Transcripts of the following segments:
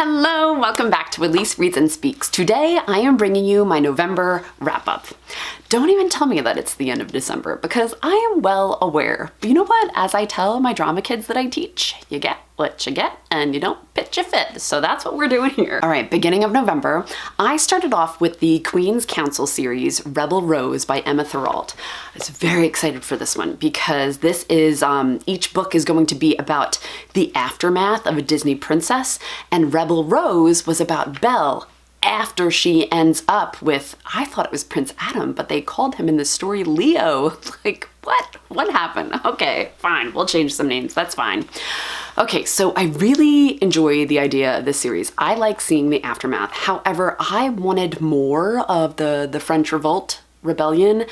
Hello, welcome back to Elise Reads and Speaks. Today I am bringing you my November wrap-up. Don't even tell me that it's the end of December because I am well aware. But you know what? As I tell my drama kids that I teach, you get what you get and you don't pitch a fit. So that's what we're doing here. All right, beginning of November, I started off with the Queen's Counsel series, Rebel Rose by Emma Thoralt. I was very excited for this one because this is, each book is going to be about the aftermath of a Disney princess, and Rebel Rose was about Belle after she ends up with, I thought it was Prince Adam, but they called him in the story Leo. Like, what? What happened? Okay, fine, we'll change some names, that's fine. Okay, so I really enjoy the idea of this series. I like seeing the aftermath. However, I wanted more of the French Revolt rebellion,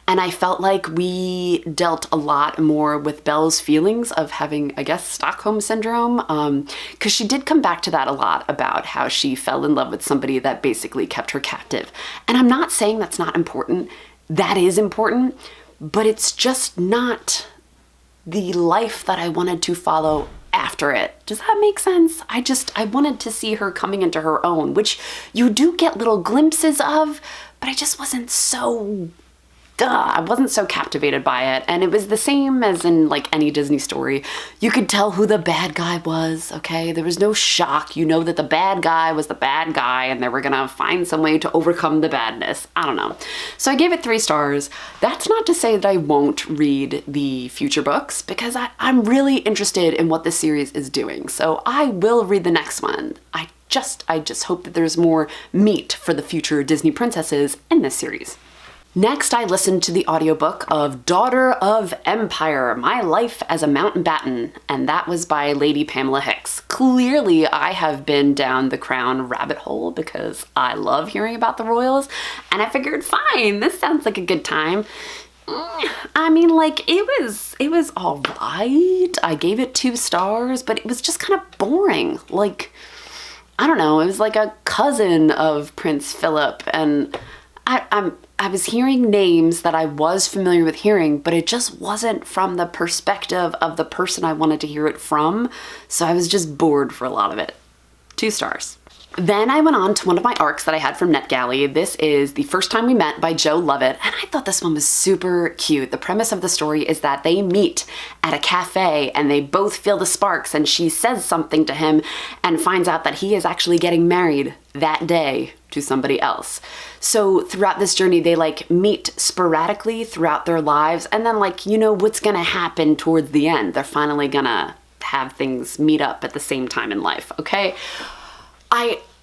and I felt like we dealt a lot more with Belle's feelings of having, I guess, Stockholm syndrome, because she did come back to that a lot about how she fell in love with somebody that basically kept her captive. And I'm not saying that's not important. That is important, but it's just not the life that I wanted to follow after it. Does that make sense? I wanted to see her coming into her own, which you do get little glimpses of, but I just wasn't so, I wasn't so captivated by it. And it was the same as in like any Disney story. You could tell who the bad guy was, okay? There was no shock. You know that the bad guy was the bad guy and they were gonna find some way to overcome the badness. I don't know. So I gave it 3 stars. That's not to say that I won't read the future books because I'm really interested in what this series is doing. So I will read the next one. I just hope that there's more meat for the future Disney princesses in this series. Next, I listened to the audiobook of Daughter of Empire, My Life as a Mountbatten, and that was by Lady Pamela Hicks. Clearly, I have been down the Crown rabbit hole because I love hearing about the royals, and I figured, fine, this sounds like a good time. I mean, like, it was all right. I gave it 2 stars, but it was just kind of boring. Like, I don't know, it was like a cousin of Prince Philip, and I was hearing names that I was familiar with hearing, but it just wasn't from the perspective of the person I wanted to hear it from, so I was just bored for a lot of it. 2 stars. Then I went on to one of my arcs that I had from NetGalley. This is The First Time We Met by Joe Lovett, and I thought this one was super cute. The premise of the story is that they meet at a cafe and they both feel the sparks, and she says something to him and finds out that he is actually getting married that day to somebody else. So throughout this journey, they like meet sporadically throughout their lives, and then like, you know what's gonna happen towards the end. They're finally gonna have things meet up at the same time in life, okay?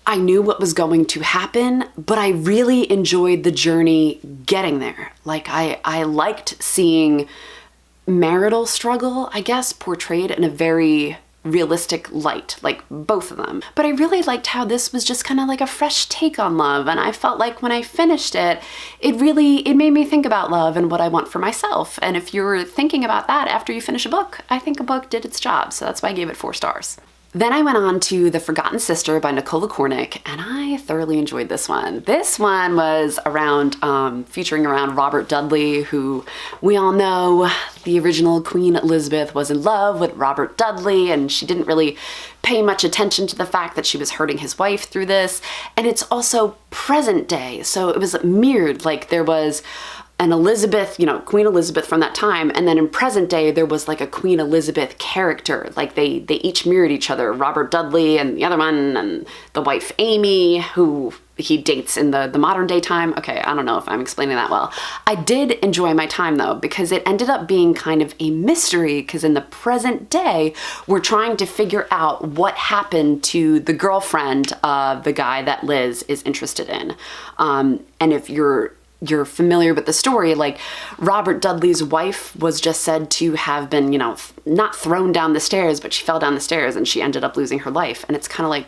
I knew what was going to happen, but I really enjoyed the journey getting there. Like I liked seeing marital struggle, I guess, portrayed in a very realistic light, like both of them. But I really liked how this was just kind of like a fresh take on love, and I felt like when I finished it, it made me think about love and what I want for myself. And if you're thinking about that after you finish a book, I think a book did its job, so that's why I gave it 4 stars. Then I went on to The Forgotten Sister by Nicola Cornick, and I thoroughly enjoyed this one. This one was featuring around Robert Dudley, who we all know the original Queen Elizabeth was in love with Robert Dudley, and she didn't really pay much attention to the fact that she was hurting his wife through this. And it's also present day, so it was mirrored, like there was an Elizabeth, you know, Queen Elizabeth from that time, and then in present day there was like a Queen Elizabeth character. Like they each mirrored each other, Robert Dudley and the other one, and the wife Amy, who he dates in the modern day time. Okay, I don't know if I'm explaining that well. I did enjoy my time though, because it ended up being kind of a mystery, because in the present day we're trying to figure out what happened to the girlfriend of the guy that Liz is interested in. And if you're familiar with the story, like Robert Dudley's wife was just said to have been, you know, not thrown down the stairs, but she fell down the stairs and she ended up losing her life. And it's kind of like,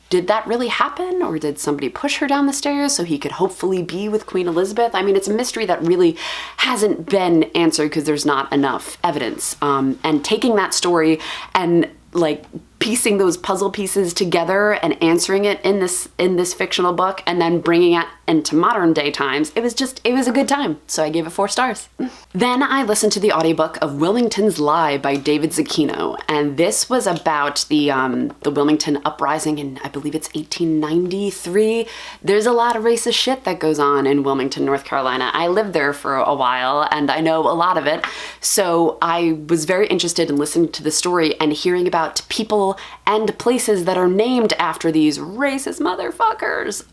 did that really happen? Or did somebody push her down the stairs so he could hopefully be with Queen Elizabeth? I mean, it's a mystery that really hasn't been answered because there's not enough evidence. And taking that story and like piecing those puzzle pieces together and answering it in this fictional book, and then bringing it into modern day times, it was a good time. So I gave it 4 stars. Then I listened to the audiobook of Wilmingtons Lie by David Zucchino. And this was about the Wilmington uprising in, I believe it's 1893. There's a lot of racist shit that goes on in Wilmington, North Carolina. I lived there for a while and I know a lot of it. So I was very interested in listening to the story and hearing about people and places that are named after these racist motherfuckers.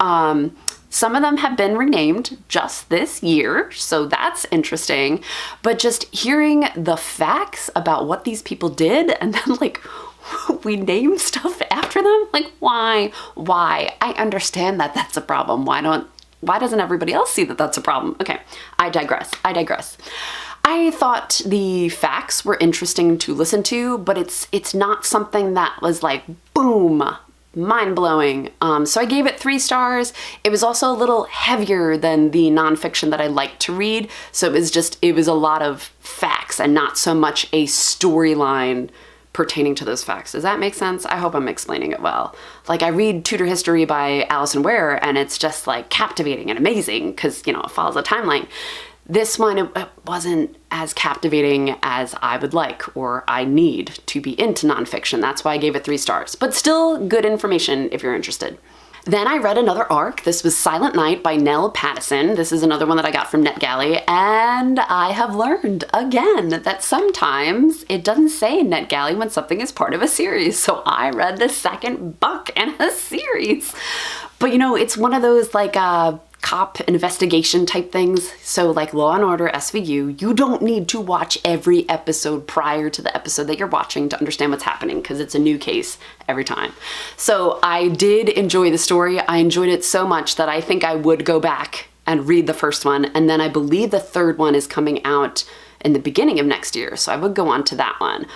Some of them have been renamed just this year, so that's interesting. But just hearing the facts about what these people did and then like we name stuff after them, like why? I understand that that's a problem. Why doesn't everybody else see that that's a problem? Okay, I digress. I thought the facts were interesting to listen to, but it's not something that was like, boom, mind-blowing. So I gave it 3 stars. It was also a little heavier than the nonfiction that I like to read. So it was a lot of facts and not so much a storyline pertaining to those facts. Does that make sense? I hope I'm explaining it well. Like I read Tudor History by Alison Ware and it's just like captivating and amazing because, it follows a timeline. This one, it wasn't as captivating as I would like or I need to be into nonfiction. That's why I gave it 3 stars, but still good information if you're interested. Then I read another arc. This was Silent Night by Nell Pattison. This is another one that I got from NetGalley, and I have learned again that sometimes it doesn't say in NetGalley when something is part of a series. So I read the 2nd book in a series. But it's one of those like cop investigation type things. So like Law and Order SVU, you don't need to watch every episode prior to the episode that you're watching to understand what's happening because it's a new case every time. So I did enjoy the story. I enjoyed it so much that I think I would go back and read the first one. And then I believe the 3rd one is coming out in the beginning of next year. So I would go on to that one.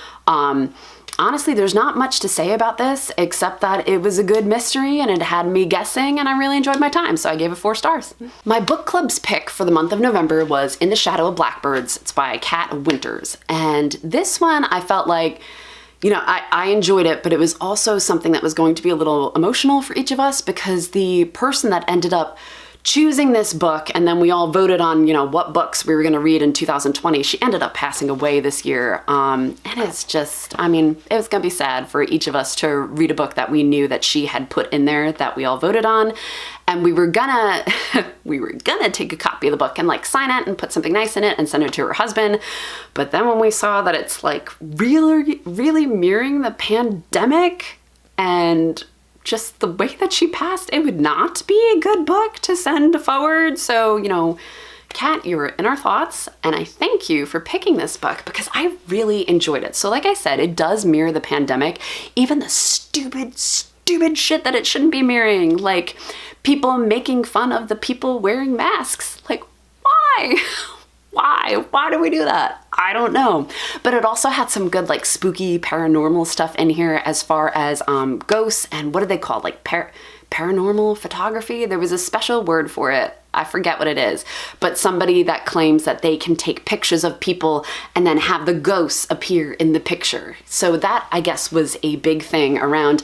Honestly, there's not much to say about this except that it was a good mystery and it had me guessing and I really enjoyed my time, so I gave it 4 stars. My book club's pick for the month of November was In the Shadow of Blackbirds. It's by Kat Winters. And this one I felt like, I enjoyed it, but it was also something that was going to be a little emotional for each of us because the person that ended up choosing this book, and then we all voted on, what books we were going to read in 2020. She ended up passing away this year. And it's just, it was going to be sad for each of us to read a book that we knew that she had put in there that we all voted on. And we were gonna take a copy of the book and like sign it and put something nice in it and send it to her husband. But then when we saw that it's like really mirroring the pandemic and just the way that she passed, it would not be a good book to send forward. So, Kat, you were in our thoughts, and I thank you for picking this book because I really enjoyed it. So like I said, it does mirror the pandemic, even the stupid shit that it shouldn't be mirroring, like people making fun of the people wearing masks. Like, why? Why do we do that? I don't know. But it also had some good like spooky paranormal stuff in here as far as ghosts and what do they call like paranormal photography? There was a special word for it. I forget what it is, but somebody that claims that they can take pictures of people and then have the ghosts appear in the picture. So that I guess was a big thing around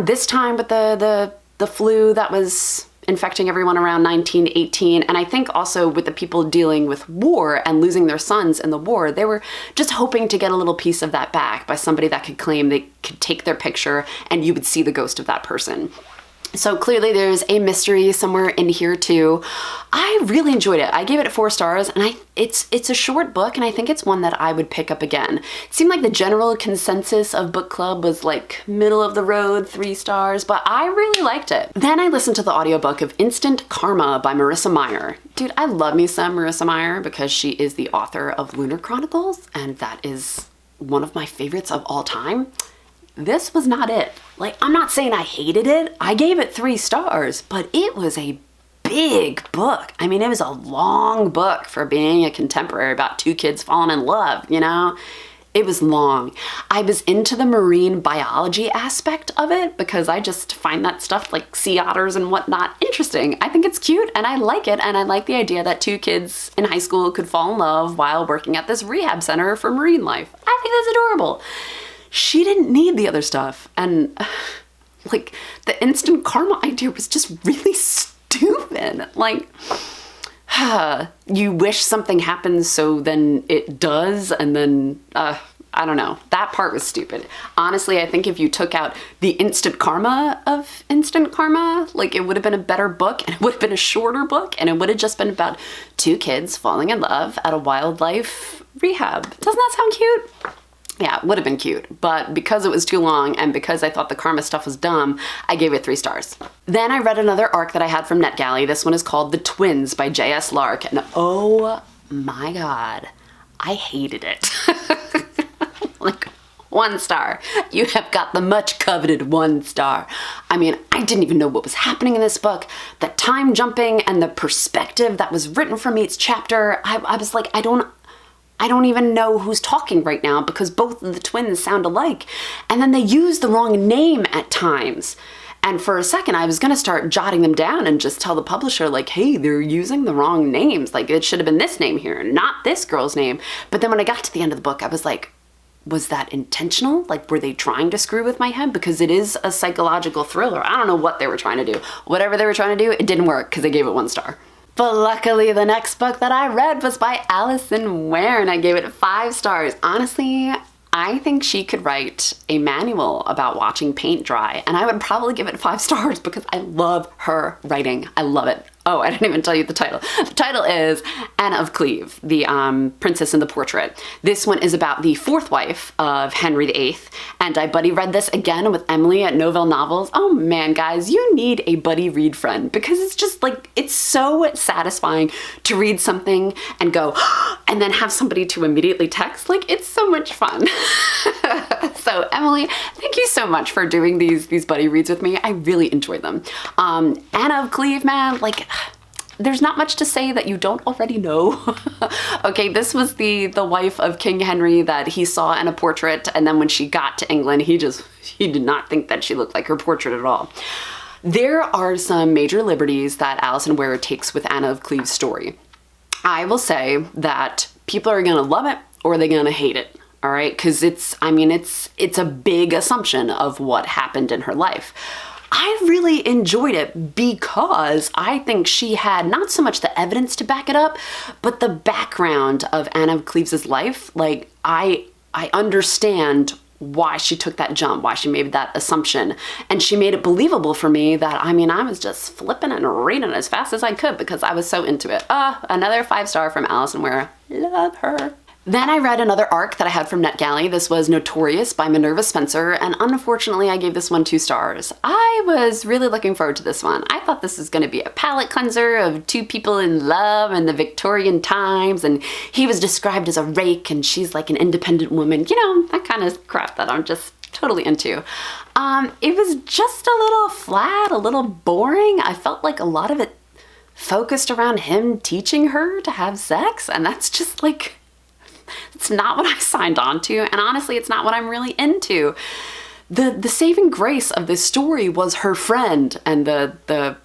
this time with the flu that was infecting everyone around 1918. And I think also with the people dealing with war and losing their sons in the war, they were just hoping to get a little piece of that back by somebody that could claim they could take their picture and you would see the ghost of that person. So clearly there's a mystery somewhere in here too. I really enjoyed it. I gave it 4 stars, and it's a short book, and I think it's one that I would pick up again. It seemed like the general consensus of book club was like middle of the road, 3 stars, but I really liked it. Then I listened to the audiobook of Instant Karma by Marissa Meyer. Dude, I love me some Marissa Meyer because she is the author of Lunar Chronicles, and that is one of my favorites of all time. This was not it. Like, I'm not saying I hated it. I gave it 3 stars, but it was a big book. I mean, it was a long book for being a contemporary about 2 kids falling in love, It was long. I was into the marine biology aspect of it because I just find that stuff like sea otters and whatnot interesting. I think it's cute and I like it, and I like the idea that 2 kids in high school could fall in love while working at this rehab center for marine life. I think that's adorable. She didn't need the other stuff, and like the instant karma idea was just really stupid. stupid. Like, you wish something happens so then it does, and then, I don't know. That part was stupid. Honestly, I think if you took out the instant karma of Instant Karma, like, it would have been a better book, and it would have been a shorter book, and it would have just been about two kids falling in love at a wildlife rehab. Doesn't that sound cute? Yeah, it would have been cute, but because it was too long and because I thought the karma stuff was dumb, I gave it 3 stars. Then I read another arc that I had from NetGalley. This one is called The Twins by J.S. Lark, and oh my god, I hated it. Like, 1 star. You have got the much coveted 1 star. I mean, I didn't even know what was happening in this book. The time jumping and the perspective that was written from each chapter, I was like, I don't even know who's talking right now because both of the twins sound alike. And then they use the wrong name at times. And for a second, I was gonna start jotting them down and just tell the publisher, like, hey, they're using the wrong names. Like, it should have been this name here, not this girl's name. But then when I got to the end of the book, I was like, was that intentional? Like, were they trying to screw with my head? Because it is a psychological thriller. I don't know what they were trying to do. Whatever they were trying to do, it didn't work because I gave it 1 star. But luckily, the next book that I read was by Alison Ware, and I gave it 5 stars. Honestly, I think she could write a manual about watching paint dry, and I would probably give it 5 stars because I love her writing. I love it. Oh, I didn't even tell you the title. The title is Anne of Cleves, the Princess in the Portrait. This one is about the 4th wife of Henry VIII, and I buddy read this again with Emily at Novell Novels. Oh man, guys, you need a buddy read friend because it's just like, it's so satisfying to read something and go, and then have somebody to immediately text. Like, it's so much fun. So Emily, thank you so much for doing these buddy reads with me. I really enjoy them. Anne of Cleves, man, like, there's not much to say that you don't already know. Okay, this was the wife of King Henry that he saw in a portrait, and then when she got to England, he did not think that she looked like her portrait at all. There are some major liberties that Alison Ware takes with Anne of Cleves' story. I will say that people are gonna love it or they're gonna hate it. All right, because it's a big assumption of what happened in her life. I really enjoyed it because I think she had not so much the evidence to back it up, but the background of Anne of Cleves' life. Like, I understand why she took that jump, why she made that assumption, and she made it believable for me that, I mean, I was just flipping and reading as fast as I could because I was so into it. Another 5 star from Alison Ware. Love her. Then I read another arc that I had from NetGalley. This was Notorious by Minerva Spencer, and unfortunately I gave this one 2 stars. I was really looking forward to this one. I thought this was going to be a palate cleanser of 2 people in love in the Victorian times, and he was described as a rake and she's like an independent woman. You know, that kind of crap that I'm just totally into. It was just a little flat, a little boring. I felt like a lot of it focused around him teaching her to have sex, and that's just like, it's not what I signed on to, and honestly, it's not what I'm really into. The saving grace of this story was her friend and the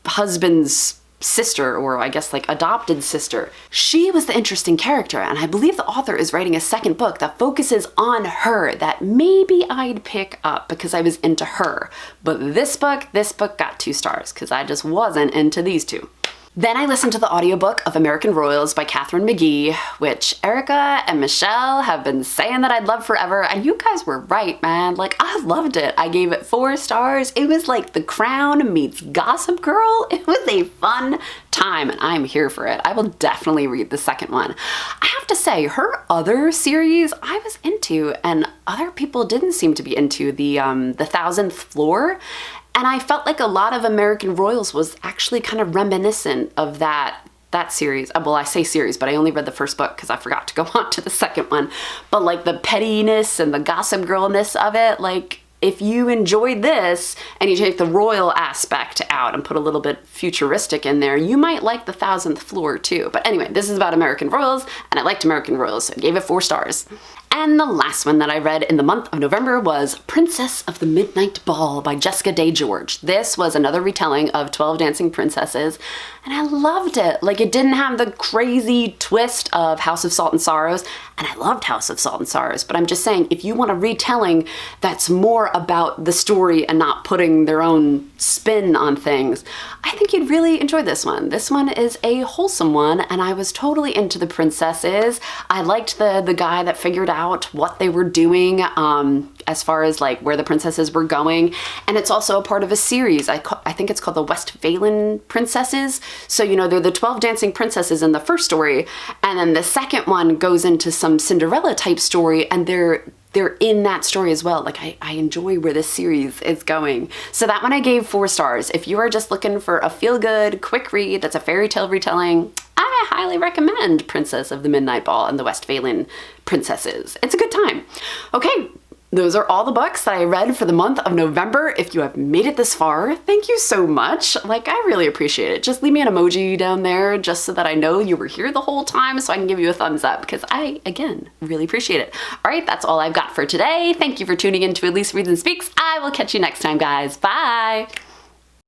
husband's sister, or I guess like adopted sister. She was the interesting character, and I believe the author is writing a 2nd book that focuses on her that maybe I'd pick up because I was into her. But this book got 2 stars because I just wasn't into these 2. Then I listened to the audiobook of American Royals by Catherine McGee, which Erica and Michelle have been saying that I'd love forever, and you guys were right, man. Like, I loved it. I gave it 4 stars. It was like The Crown meets Gossip Girl. It was a fun time, and I'm here for it. I will definitely read the 2nd one. I have to say, her other series I was into, and other people didn't seem to be into, the 1000th Floor. And I felt like a lot of American Royals was actually kind of reminiscent of that series. Well, I say series, but I only read the 1st book because I forgot to go on to the 2nd one. But like the pettiness and the gossip girlness of it, like, if you enjoyed this and you take the royal aspect out and put a little bit futuristic in there, you might like the 1000th Floor too. But anyway, this is about American Royals, and I liked American Royals, so I gave it 4 stars. And the last one that I read in the month of November was Princess of the Midnight Ball by Jessica Day George. This was another retelling of 12 Dancing Princesses, and I loved it. Like, it didn't have the crazy twist of House of Salt and Sorrows, and I loved House of Salt and Sorrows, but I'm just saying, if you want a retelling that's more about the story and not putting their own spin on things, I think you'd really enjoy this one. This one is a wholesome one, and I was totally into the princesses. I liked the guy that figured out what they were doing as far as like where the princesses were going, and it's also a part of a series. I think it's called the Westphalian Princesses. So, you know, they're the 12 dancing princesses in the first story, and then the second one goes into some Cinderella type story, and they're in that story as well. Like, I enjoy where this series is going. So that one I gave 4 stars. If you are just looking for a feel-good, quick read that's a fairy tale retelling, I highly recommend Princess of the Midnight Ball and the Westphalian Princesses. It's a good time. Okay, those are all the books that I read for the month of November. If you have made it this far, thank you so much. Like, I really appreciate it. Just leave me an emoji down there just so that I know you were here the whole time so I can give you a thumbs up, because I, again, really appreciate it. All right, that's all I've got for today. Thank you for tuning in to Elise Reads and Speaks. I will catch you next time, guys. Bye.